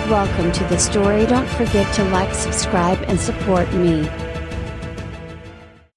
Welcome to the story. Don't forget to like, subscribe and support me.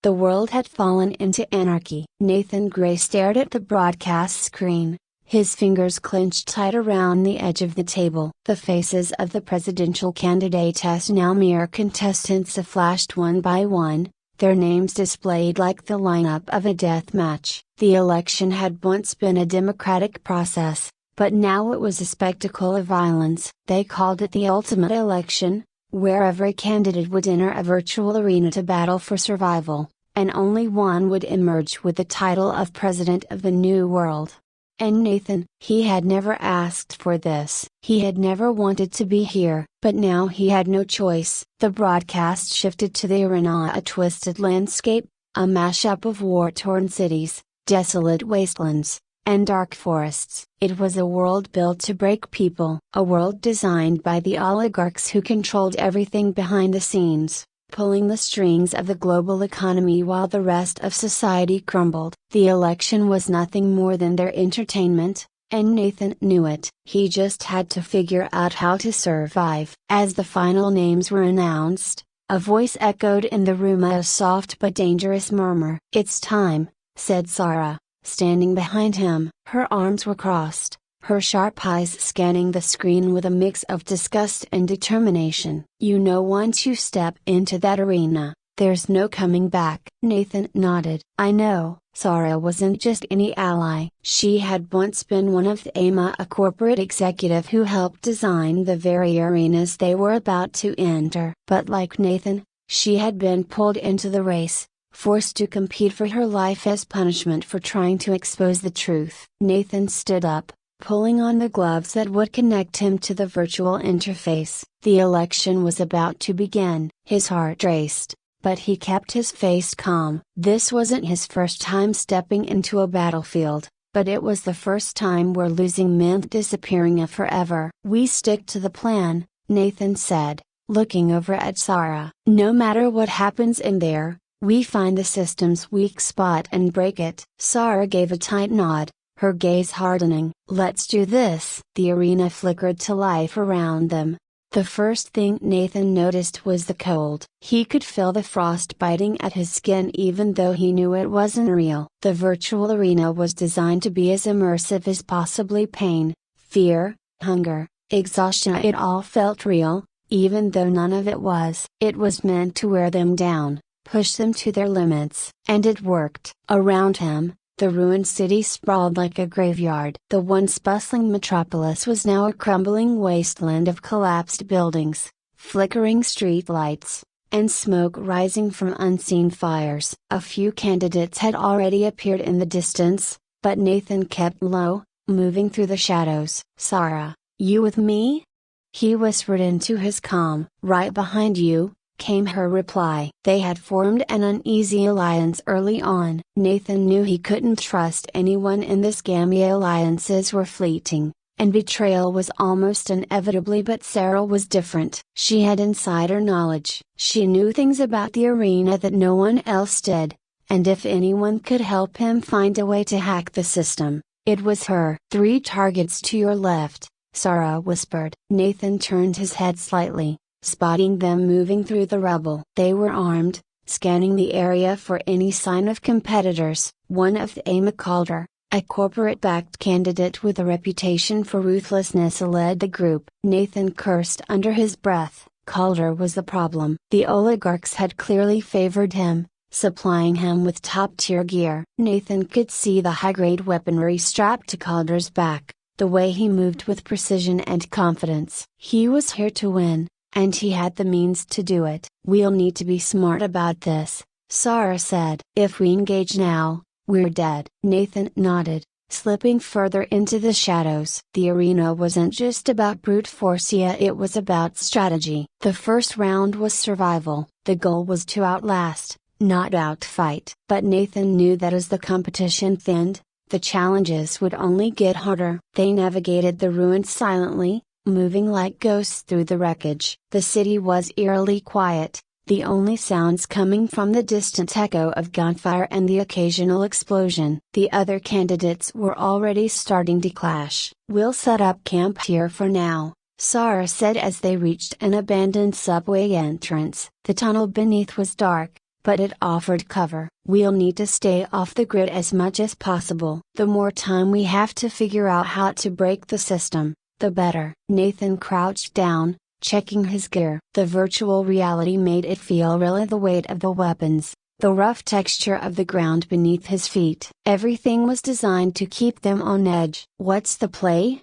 The world had fallen into anarchy. Nathan Gray stared at the broadcast screen, his fingers clenched tight around the edge of the table. The faces of the presidential candidates, now mere contestants, flashed one by one, their names displayed like the lineup of a death match. The election had once been a democratic process, but now it was a spectacle of violence. They called it the ultimate election, where every candidate would enter a virtual arena to battle for survival, and only one would emerge with the title of President of the New World. And Nathan, he had never asked for this. He had never wanted to be here, but now he had no choice. The broadcast shifted to the arena, a twisted landscape, a mashup of war-torn cities, desolate wastelands, and dark forests. It was a world built to break people. A world designed by the oligarchs who controlled everything behind the scenes, pulling the strings of the global economy while the rest of society crumbled. The election was nothing more than their entertainment, and Nathan knew it. He just had to figure out how to survive. As the final names were announced, a voice echoed in the room, a soft but dangerous murmur. "It's time," said Sarah, standing behind him. Her arms were crossed, her sharp eyes scanning the screen with a mix of disgust and determination. "You know, once you step into that arena, there's no coming back." Nathan nodded. "I know." Sarah wasn't just any ally. She had once been one of the AMA, a corporate executive who helped design the very arenas they were about to enter. But like Nathan, she had been pulled into the race, forced to compete for her life as punishment for trying to expose the truth. Nathan stood up, pulling on the gloves that would connect him to the virtual interface. The election was about to begin. His heart raced, but he kept his face calm. This wasn't his first time stepping into a battlefield, but it was the first time where losing meant disappearing forever. "We stick to the plan," Nathan said, looking over at Sarah. "No matter what happens in there, we find the system's weak spot and break it." Sarah gave a tight nod, her gaze hardening. "Let's do this." The arena flickered to life around them. The first thing Nathan noticed was the cold. He could feel the frost biting at his skin even though he knew it wasn't real. The virtual arena was designed to be as immersive as possibly. Pain, fear, hunger, exhaustion, it all felt real, even though none of it was. It was meant to wear them down, push them to their limits. And it worked. Around him, the ruined city sprawled like a graveyard. The once bustling metropolis was now a crumbling wasteland of collapsed buildings, flickering streetlights, and smoke rising from unseen fires. A few candidates had already appeared in the distance, but Nathan kept low, moving through the shadows. "Sarah, you with me?" he whispered into his comm. "Right behind you," came her reply. They had formed an uneasy alliance early on. Nathan knew he couldn't trust anyone in this game. Alliances were fleeting, and betrayal was almost inevitably, but Sarah was different. She had insider knowledge. She knew things about the arena that no one else did, and if anyone could help him find a way to hack the system, it was her. "3 targets to your left," Sarah whispered. Nathan turned his head slightly, spotting them moving through the rubble. They were armed, scanning the area for any sign of competitors. One of the AMA, Calder, a corporate-backed candidate with a reputation for ruthlessness, led the group. Nathan cursed under his breath. Calder was the problem. The oligarchs had clearly favored him, supplying him with top-tier gear. Nathan could see the high-grade weaponry strapped to Calder's back, the way he moved with precision and confidence. He was here to win, and he had the means to do it. "We'll need to be smart about this," Sarah said. "If we engage now, we're dead." Nathan nodded, slipping further into the shadows. The arena wasn't just about brute force, it was about strategy. The first round was survival. The goal was to outlast, not outfight. But Nathan knew that as the competition thinned, the challenges would only get harder. They navigated the ruins silently, moving like ghosts through the wreckage. The city was eerily quiet, the only sounds coming from the distant echo of gunfire and the occasional explosion. The other candidates were already starting to clash. "We'll set up camp here for now," Sarah said as they reached an abandoned subway entrance. The tunnel beneath was dark, but it offered cover. We'll need to stay off the grid as much as possible. The more time we have to figure out how to break the system, the better. Nathan crouched down, checking his gear. The virtual reality made it feel real, the weight of the weapons, the rough texture of the ground beneath his feet. Everything was designed to keep them on edge. "What's the play?"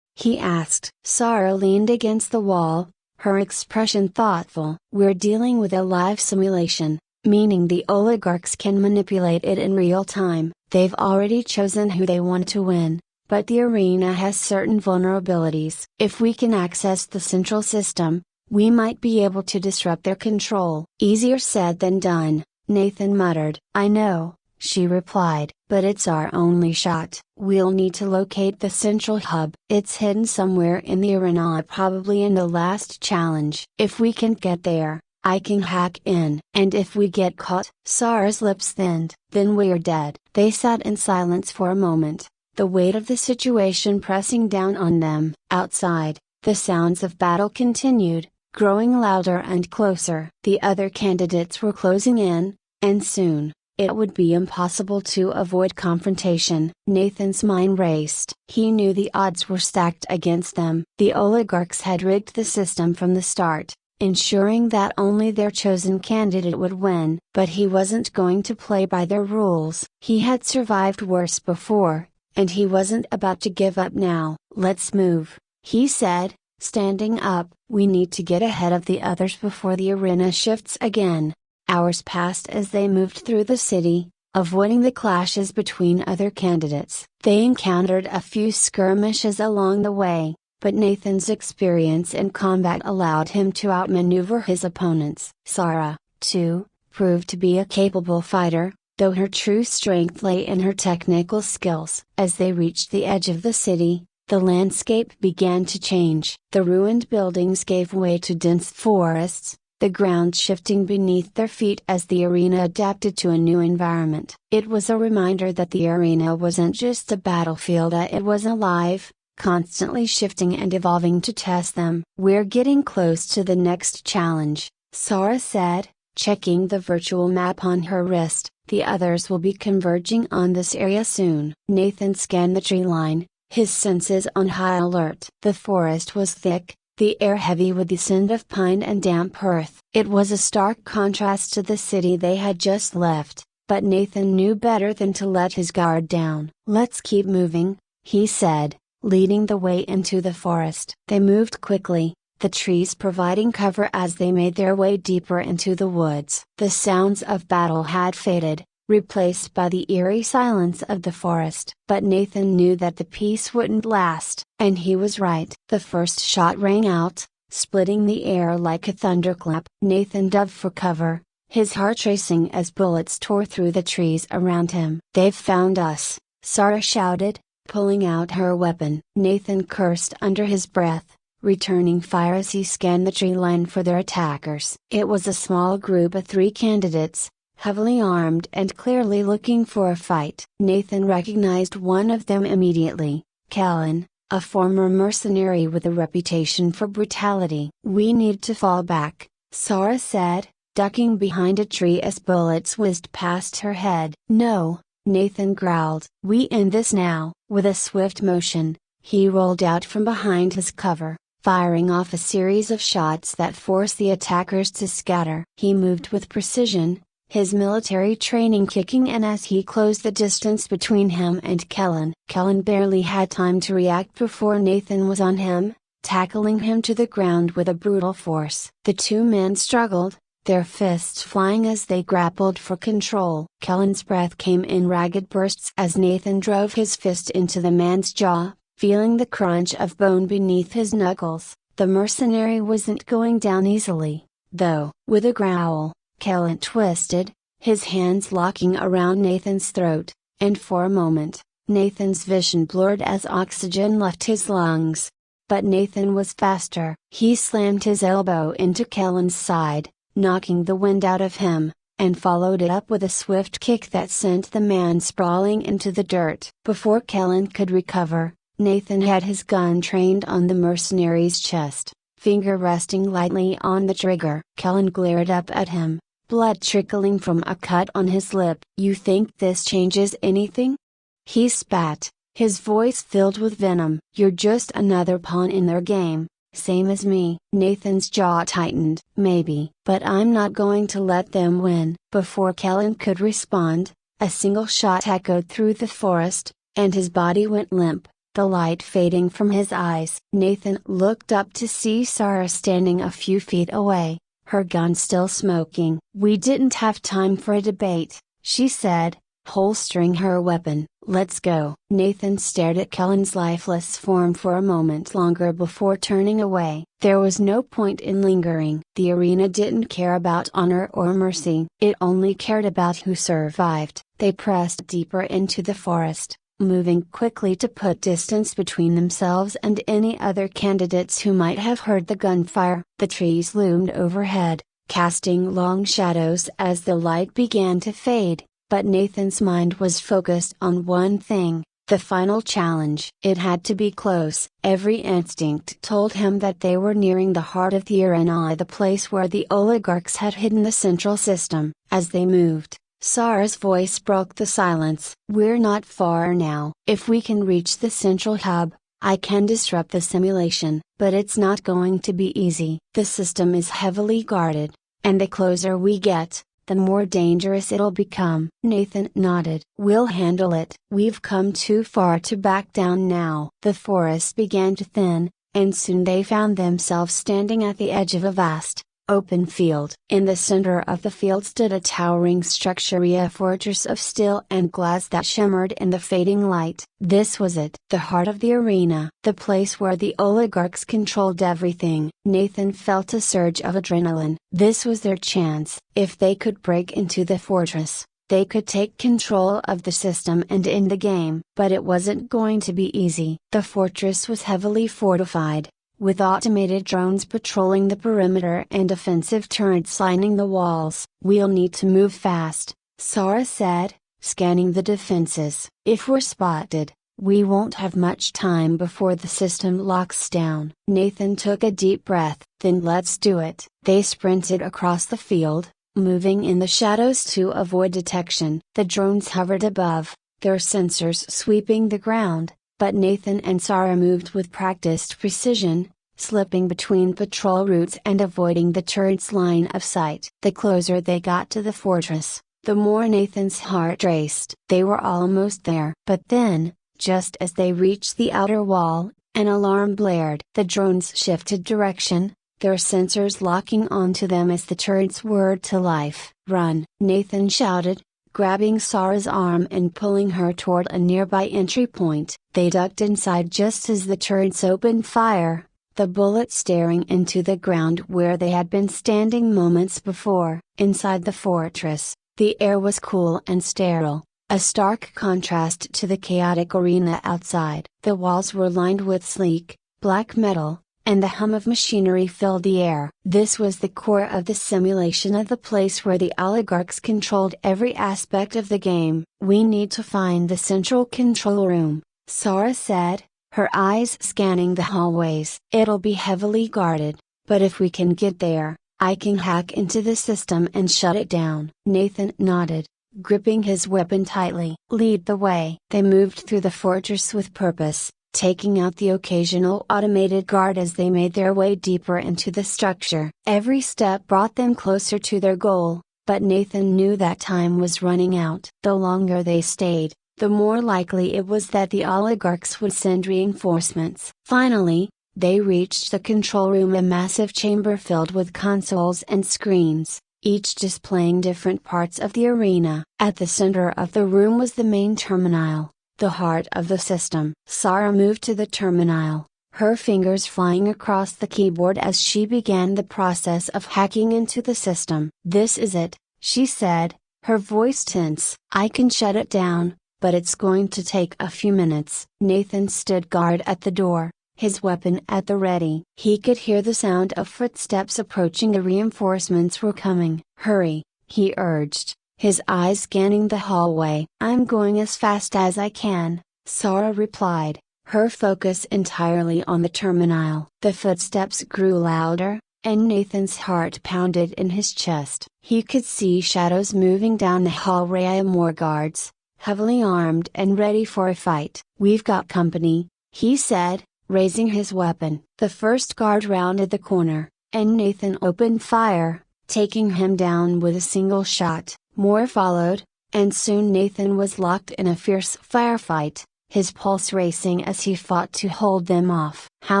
he asked. Sarah leaned against the wall, her expression thoughtful. "We're dealing with a live simulation, meaning the oligarchs can manipulate it in real time. They've already chosen who they want to win, but the arena has certain vulnerabilities. If we can access the central system, we might be able to disrupt their control." "Easier said than done," Nathan muttered. "I know," she replied, "but it's our only shot. We'll need to locate the central hub. It's hidden somewhere in the arena, probably in the last challenge. If we can get there, I can hack in. And if we get caught..." Sarah's lips thinned. "Then we're dead." They sat in silence for a moment, the weight of the situation pressing down on them. Outside, the sounds of battle continued, growing louder and closer. The other candidates were closing in, and soon, it would be impossible to avoid confrontation. Nathan's mind raced. He knew the odds were stacked against them. The oligarchs had rigged the system from the start, ensuring that only their chosen candidate would win. But he wasn't going to play by their rules. He had survived worse before, and he wasn't about to give up now. "Let's move," he said, standing up. "We need to get ahead of the others before the arena shifts again." Hours passed as they moved through the city, avoiding the clashes between other candidates. They encountered a few skirmishes along the way, but Nathan's experience in combat allowed him to outmaneuver his opponents. Sarah, too, proved to be a capable fighter, though her true strength lay in her technical skills. As they reached the edge of the city, the landscape began to change. The ruined buildings gave way to dense forests, the ground shifting beneath their feet as the arena adapted to a new environment. It was a reminder that the arena wasn't just a battlefield, it was alive, constantly shifting and evolving to test them. "We're getting close to the next challenge," Sarah said, checking the virtual map on her wrist. "The others will be converging on this area soon." Nathan scanned the tree line, his senses on high alert. The forest was thick, the air heavy with the scent of pine and damp earth. It was a stark contrast to the city they had just left, but Nathan knew better than to let his guard down. "Let's keep moving," he said, leading the way into the forest. They moved quickly, the trees providing cover as they made their way deeper into the woods. The sounds of battle had faded, replaced by the eerie silence of the forest. But Nathan knew that the peace wouldn't last, and he was right. The first shot rang out, splitting the air like a thunderclap. Nathan dove for cover, his heart racing as bullets tore through the trees around him. "They've found us," Sarah shouted, pulling out her weapon. Nathan cursed under his breath, returning fire as he scanned the tree line for their attackers. It was a small group of 3 candidates, heavily armed and clearly looking for a fight. Nathan recognized one of them immediately, Kellen, a former mercenary with a reputation for brutality. "We need to fall back," Sarah said, ducking behind a tree as bullets whizzed past her head. "No," Nathan growled. "We end this now." With a swift motion, he rolled out from behind his cover, firing off a series of shots that forced the attackers to scatter. He moved with precision, his military training kicking in as he closed the distance between him and Kellen. Kellen barely had time to react before Nathan was on him, tackling him to the ground with a brutal force. The 2 men struggled, their fists flying as they grappled for control. Kellen's breath came in ragged bursts as Nathan drove his fist into the man's jaw, feeling the crunch of bone beneath his knuckles. The mercenary wasn't going down easily, though. With a growl, Kellen twisted, his hands locking around Nathan's throat, and for a moment, Nathan's vision blurred as oxygen left his lungs. But Nathan was faster. He slammed his elbow into Kellen's side, knocking the wind out of him, and followed it up with a swift kick that sent the man sprawling into the dirt. Before Kellen could recover, Nathan had his gun trained on the mercenary's chest, finger resting lightly on the trigger. Kellen glared up at him, blood trickling from a cut on his lip. "You think this changes anything?" He spat, his voice filled with venom. "You're just another pawn in their game, same as me." Nathan's jaw tightened. "Maybe, but I'm not going to let them win." Before Kellen could respond, a single shot echoed through the forest, and his body went limp, the light fading from his eyes. Nathan looked up to see Sarah standing a few feet away, her gun still smoking. "We didn't have time for a debate," she said, holstering her weapon. "Let's go." Nathan stared at Kellen's lifeless form for a moment longer before turning away. There was no point in lingering. The arena didn't care about honor or mercy. It only cared about who survived. They pressed deeper into the forest, moving quickly to put distance between themselves and any other candidates who might have heard the gunfire. The trees loomed overhead, casting long shadows as the light began to fade. But Nathan's mind was focused on one thing, the final challenge. It had to be close. Every instinct told him that they were nearing the heart of the arena, the place where the oligarchs had hidden the central system. As they moved, Sarah's voice broke the silence. "We're not far now. If we can reach the central hub, I can disrupt the simulation. But it's not going to be easy. The system is heavily guarded, and the closer we get, the more dangerous it'll become." Nathan nodded. "We'll handle it. We've come too far to back down now." The forest began to thin, and soon they found themselves standing at the edge of a vast, open field. In the center of the field stood a towering structure, a fortress of steel and glass that shimmered in the fading light. This was it, the heart of the arena, the place where the oligarchs controlled everything. Nathan felt a surge of adrenaline. This was their chance. If they could break into the fortress, they could take control of the system and end the game. But it wasn't going to be easy. The fortress was heavily fortified, with automated drones patrolling the perimeter and offensive turrets lining the walls. "We'll need to move fast," Sarah said, scanning the defenses. "If we're spotted, we won't have much time before the system locks down." Nathan took a deep breath. "Then let's do it." They sprinted across the field, moving in the shadows to avoid detection. The drones hovered above, their sensors sweeping the ground. But Nathan and Sarah moved with practiced precision, slipping between patrol routes and avoiding the turret's line of sight. The closer they got to the fortress, the more Nathan's heart raced. They were almost there. But then, just as they reached the outer wall, an alarm blared. The drones shifted direction, their sensors locking onto them as the turrets whirred to life. "Run!" Nathan shouted, grabbing Sarah's arm and pulling her toward a nearby entry point. They ducked inside just as the turrets opened fire, the bullets staring into the ground where they had been standing moments before. Inside the fortress, the air was cool and sterile, a stark contrast to the chaotic arena outside. The walls were lined with sleek, black metal, and the hum of machinery filled the air. This was the core of the simulation, of the place where the oligarchs controlled every aspect of the game. "We need to find the central control room," Sarah said, her eyes scanning the hallways. "It'll be heavily guarded, but if we can get there, I can hack into the system and shut it down." Nathan nodded, gripping his weapon tightly. "Lead the way." They moved through the fortress with purpose, taking out the occasional automated guard as they made their way deeper into the structure. Every step brought them closer to their goal, but Nathan knew that time was running out. The longer they stayed, the more likely it was that the oligarchs would send reinforcements. Finally, they reached the control room, a massive chamber filled with consoles and screens, each displaying different parts of the arena. At the center of the room was the main terminal, the heart of the system. Sarah moved to the terminal, her fingers flying across the keyboard as she began the process of hacking into the system. "This is it," she said, her voice tense. "I can shut it down, but it's going to take a few minutes." Nathan stood guard at the door, his weapon at the ready. He could hear the sound of footsteps approaching. The reinforcements were coming. "Hurry," he urged, his eyes scanning the hallway. "I'm going as fast as I can," Sarah replied, her focus entirely on the terminal. The footsteps grew louder, and Nathan's heart pounded in his chest. He could see shadows moving down the hallway. More guards, heavily armed and ready for a fight. "We've got company," he said, raising his weapon. The first guard rounded the corner, and Nathan opened fire, taking him down with a single shot. More followed, and soon Nathan was locked in a fierce firefight, his pulse racing as he fought to hold them off. "How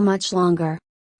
much longer?"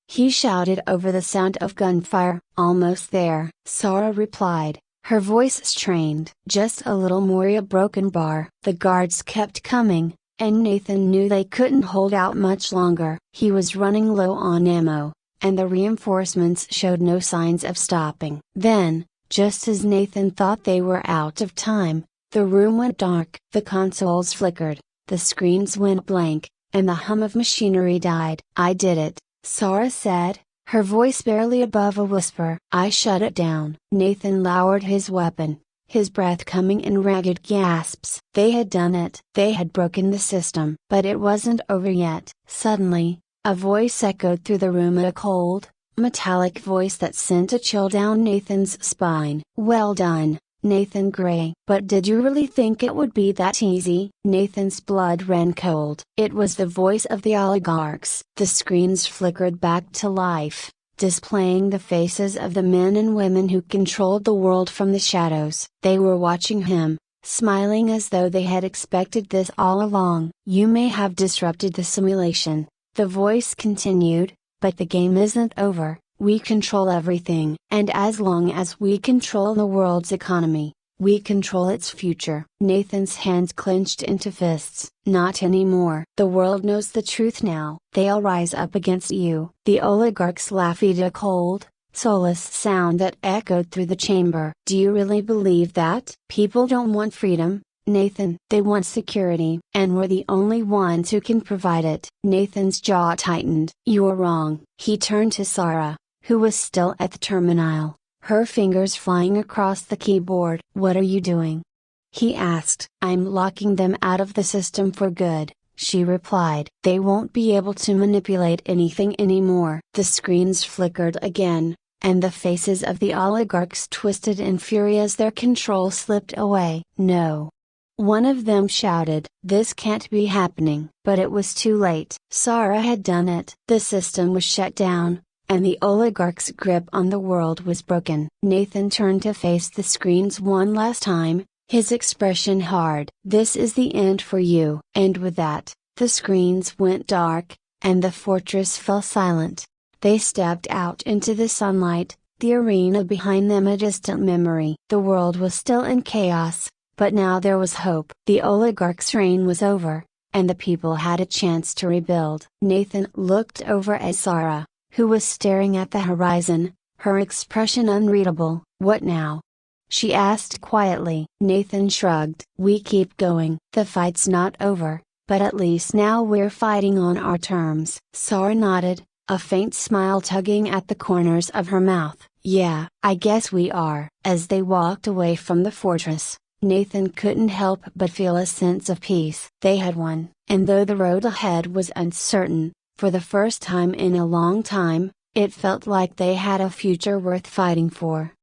he shouted over the sound of gunfire. "Almost there," Sarah replied, her voice strained. "Just a little more." A broken bar. The guards kept coming, and Nathan knew they couldn't hold out much longer. He was running low on ammo, and the reinforcements showed no signs of stopping. Then, just as Nathan thought they were out of time, the room went dark. The consoles flickered, the screens went blank, and the hum of machinery died. "I did it," Sarah said, her voice barely above a whisper. "I shut it down." Nathan lowered his weapon, his breath coming in ragged gasps. They had done it. They had broken the system. But it wasn't over yet. Suddenly, a voice echoed through the room, a cold, metallic voice that sent a chill down Nathan's spine. "Well done, Nathan Gray." "But did you really think it would be that easy?" Nathan's blood ran cold. It was the voice of the oligarchs. The screens flickered back to life, displaying the faces of the men and women who controlled the world from the shadows. They were watching him, smiling as though they had expected this all along. "You may have disrupted the simulation," the voice continued, "but the game isn't over. We control everything. And as long as we control the world's economy, we control its future." Nathan's hands clenched into fists. "Not anymore. The world knows the truth now. They'll rise up against you." The oligarchs laughed, a cold, soulless sound that echoed through the chamber. "Do you really believe that?" "People don't want freedom, Nathan. They want security. And we're the only ones who can provide it." Nathan's jaw tightened. "You're wrong." He turned to Sarah, who was still at the terminal, her fingers flying across the keyboard. "What are you doing?" he asked. "I'm locking them out of the system for good," she replied. "They won't be able to manipulate anything anymore." The screens flickered again, and the faces of the oligarchs twisted in fury as their control slipped away. "No!" one of them shouted. "This can't be happening." But it was too late. Sarah had done it. The system was shut down, and the oligarch's grip on the world was broken. Nathan turned to face the screens one last time, his expression hard. "This is the end for you." And with that, the screens went dark, and the fortress fell silent. They stepped out into the sunlight, the arena behind them a distant memory. The world was still in chaos, but now there was hope. The oligarch's reign was over, and the people had a chance to rebuild. Nathan looked over at Sarah, who was staring at the horizon, her expression unreadable. "What now?" she asked quietly. Nathan shrugged. "We keep going. The fight's not over, but at least now we're fighting on our terms." Sarah nodded, a faint smile tugging at the corners of her mouth. "Yeah, I guess we are." As they walked away from the fortress, Nathan couldn't help but feel a sense of peace. They had won, and though the road ahead was uncertain, for the first time in a long time, it felt like they had a future worth fighting for.